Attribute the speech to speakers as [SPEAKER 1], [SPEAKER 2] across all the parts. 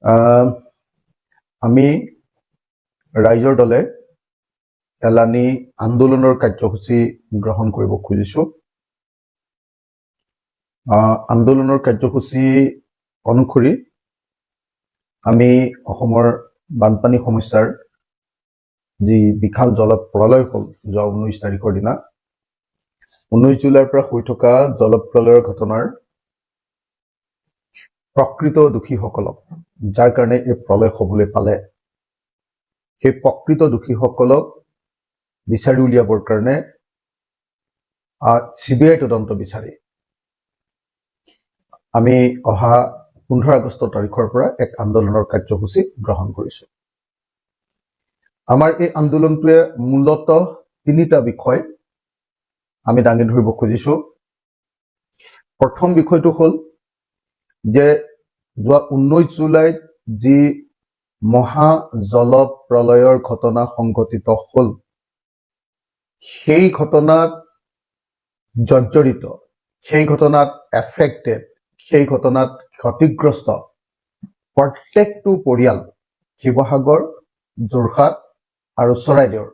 [SPEAKER 1] আমি ৰাইজৰ দলে এলানি আন্দোলনৰ কাৰ্যসূচী গ্ৰহণ কৰিব খুজিছো। আন্দোলনৰ কাৰ্যসূচী অনুসৰি আমি অসমৰ বানপানী সমস্যাৰ যি বিশাল জলপ্ৰলয় হ'ল যোৱা 19 তাৰিখৰ দিনা 19 জুলাইৰ পৰা হৈ থকা জলপ্ৰলয়ৰ ঘটনাৰ প্ৰকৃত দোষীসকলক যাৰ কাৰণে এই প্ৰলয় হ'বলৈ পালে সেই প্ৰকৃত দোষীসকলক বিচাৰি উলিয়াবৰ কাৰণে CBI তদন্ত বিচাৰি আমি অহা 15 আগষ্ট তাৰিখৰ পৰা এক আন্দোলনৰ কাৰ্যসূচী গ্ৰহণ কৰিছো। আমাৰ এই আন্দোলনটোৱে মূলতঃ তিনিটা বিষয় আমি দাঙি ধৰিব খুজিছো। প্ৰথম বিষয়টো হ'ল যে যোৱা 19 জুলাইত যি মহা জলপ্ৰলয়ৰ ঘটনা সংঘটিত হ'ল সেই ঘটনাত জৰ্জৰিত, সেই ঘটনাত এফেক্টেড, সেই ঘটনাত ক্ষতিগ্ৰস্ত প্ৰত্যেকটো পৰিয়াল শিৱসাগৰ, যোৰহাট আৰু চৰাইদেউৰ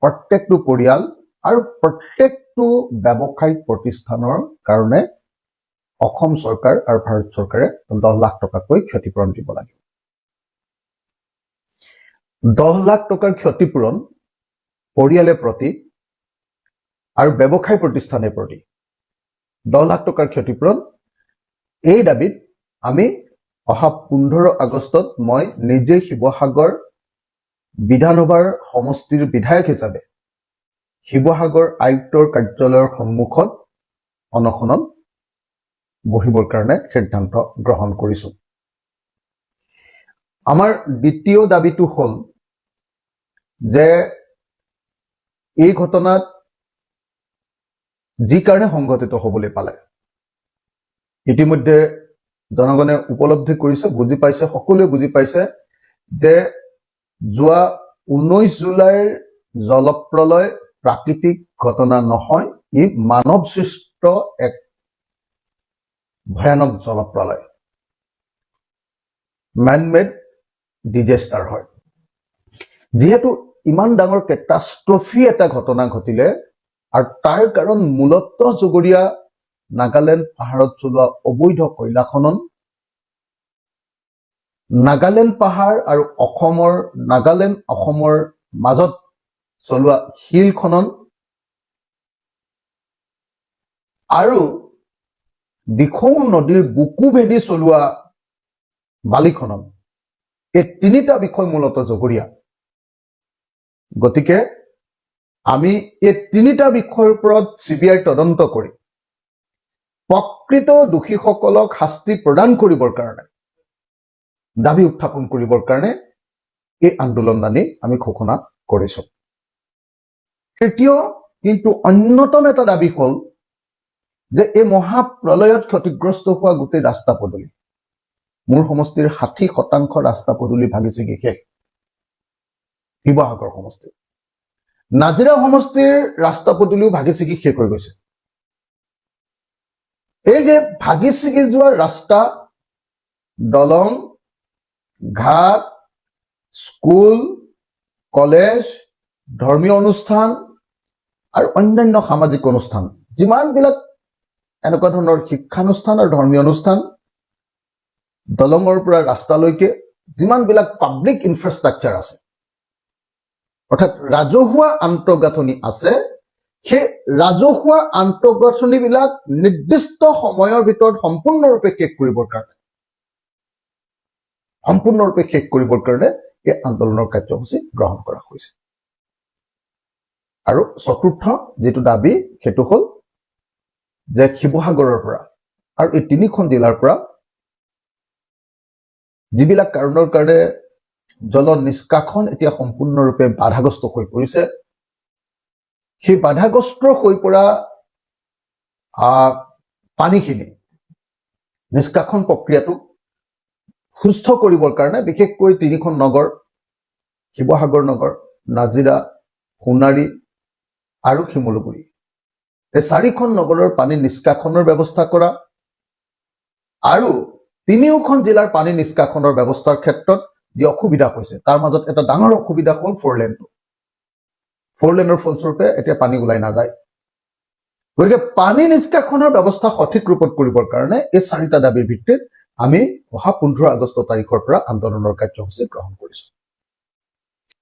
[SPEAKER 1] প্ৰত্যেকটো পৰিয়াল আৰু প্ৰত্যেকটো ব্যৱসায়িক প্ৰতিষ্ঠানৰ কাৰণে অসম চৰকাৰ আৰু ভাৰত চৰকাৰে 10 লাখ টকাকৈ ক্ষতিপূৰণ দিব লাগিব। 10 লাখ টকাৰ ক্ষতিপূৰণ পৰিয়ালে প্ৰতি আৰু ব্যৱসায় প্ৰতিষ্ঠানে প্ৰতি 10 লাখ টকাৰ ক্ষতিপূৰণ এই দাবীত আমি অহা 15 আগষ্টত মই নিজে শিৱসাগৰ বিধানসভাৰ সমষ্টিৰ বিধায়ক হিচাপে শিৱসাগৰ আয়ুক্তৰ কাৰ্যালয়ৰ সন্মুখত অনশনত বহিবৰ কাৰণে সিদ্ধান্ত গ্ৰহণ কৰিছো। আমাৰ দ্বিতীয় দাবীটো হ'ল যে এই ঘটনাত যি কাৰণে সংঘটিত হ'বলৈ পালে ইতিমধ্যে জনগণে উপলব্ধি কৰিছে, বুজি পাইছে, সকলোৱে বুজি পাইছে যে যোৱা 19 জুলাইৰ জলপ্ৰলয় প্ৰাকৃতিক ঘটনা নহয়, ই মানৱ সৃষ্ট এক ভয়ানক জলপ্ৰলয়, ম্যান মেড ডিজাস্টাৰ হয়। যিহেতু ইমান ডাঙৰ কেটাষ্ট্ৰফি এটা ঘটনা ঘটিলে আৰু তাৰ কাৰণ মূলতঃ জগৰীয়া নাগালেণ্ড পাহাৰত চলোৱা অবৈধ কয়লা খনন, নাগালেণ্ড পাহাৰ আৰু নাগালেণ্ড অসমৰ মাজত চলোৱা শিল খনন আৰু দিখৌ নদীৰ বুকু ভেদি চলোৱা বালি খনন, এই তিনিটা বিষয় মূলতঃ জগৰীয়া। গতিকে আমি এই তিনিটা বিষয়ৰ ওপৰত CBI তদন্ত কৰি প্ৰকৃত দোষীসকলক শাস্তি প্ৰদান কৰিবৰ কাৰণে দাবী উত্থাপন কৰিবৰ কাৰণে এই আন্দোলন আনি আমি ঘোষণা কৰিছো। তৃতীয় কিন্তু অন্যতম এটা দাবী হ'ল যে এই মহাপ্ৰলয়ত ক্ষতিগ্ৰস্ত হোৱা গোটেই ৰাস্তা পদূলি, মোৰ সমষ্টিৰ 60% ৰাস্তা পদূলি ভাগি ছিগি শেষ। শিৱসাগৰ সমষ্টিৰ নাজিৰা সমষ্টিৰ ৰাস্তা পদূলিও ভাগি ছিগি শেষ হৈ গৈছে। এই যে ভাগি ছিগি যোৱা ৰাস্তা, দলং, ঘাট, স্কুল, কলেজ, ধৰ্মীয় অনুষ্ঠান আৰু অন্যান্য সামাজিক অনুষ্ঠান, যিমানবিলাক এনেকুৱা ধৰণৰ শিক্ষানুষ্ঠান আৰু ধৰ্মীয় অনুষ্ঠান, দলঙৰ পৰা ৰাস্তালৈকে যিমানবিলাক পাব্লিক ইনফ্ৰাষ্ট্ৰাকচাৰ আছে, অৰ্থাৎ ৰাজহুৱা আন্তঃগাঁথনি আছে, সেই ৰাজহুৱা আন্তঃগাঁথনিবিলাক নিৰ্দিষ্ট সময়ৰ ভিতৰত সম্পূৰ্ণৰূপে শেষ কৰিবৰ কাৰণে এই আন্দোলনৰ কাৰ্যসূচী গ্ৰহণ কৰা হৈছে। আৰু চতুৰ্থ যিটো দাবী সেইটো হ'ল যে শিৱসাগৰৰ পৰা আৰু এই 3খন জিলাৰ পৰা যিবিলাক কাৰণৰ কাৰণে জল নিষ্কাশন এতিয়া সম্পূৰ্ণৰূপে বাধাগ্ৰস্ত হৈ পৰিছে, সেই বাধাগ্ৰস্ত হৈ পৰা পানীখিনি নিষ্কাশন প্ৰক্ৰিয়াটো সুস্থ কৰিবৰ কাৰণে বিশেষকৈ 3খন নগৰ, শিৱসাগৰ নগৰ, নাজিৰা, সোণাৰী আৰু শিমলুগুৰি, এই 4খন নগৰৰ পানী নিষ্কাশনৰ ব্যৱস্থা কৰা আৰু তিনিওখন জিলাৰ পানী নিষ্কাশনৰ ব্যৱস্থাৰ ক্ষেত্ৰত যি অসুবিধা হৈছে তাৰ মাজত এটা ডাঙৰ অসুবিধা হ'ল ফ'ৰ লেনৰ ফলস্বৰূপে এতিয়া পানী ওলাই নাযায় গতিকে পানী নিষ্কাশনৰ ব্যৱস্থা সঠিক ৰূপত কৰিবৰ কাৰণে এই চাৰিটা দাবীৰ ভিত্তিত আমি অহা 15 আগষ্ট তাৰিখৰ পৰা আন্দোলনৰ কাৰ্যসূচী গ্ৰহণ কৰিছো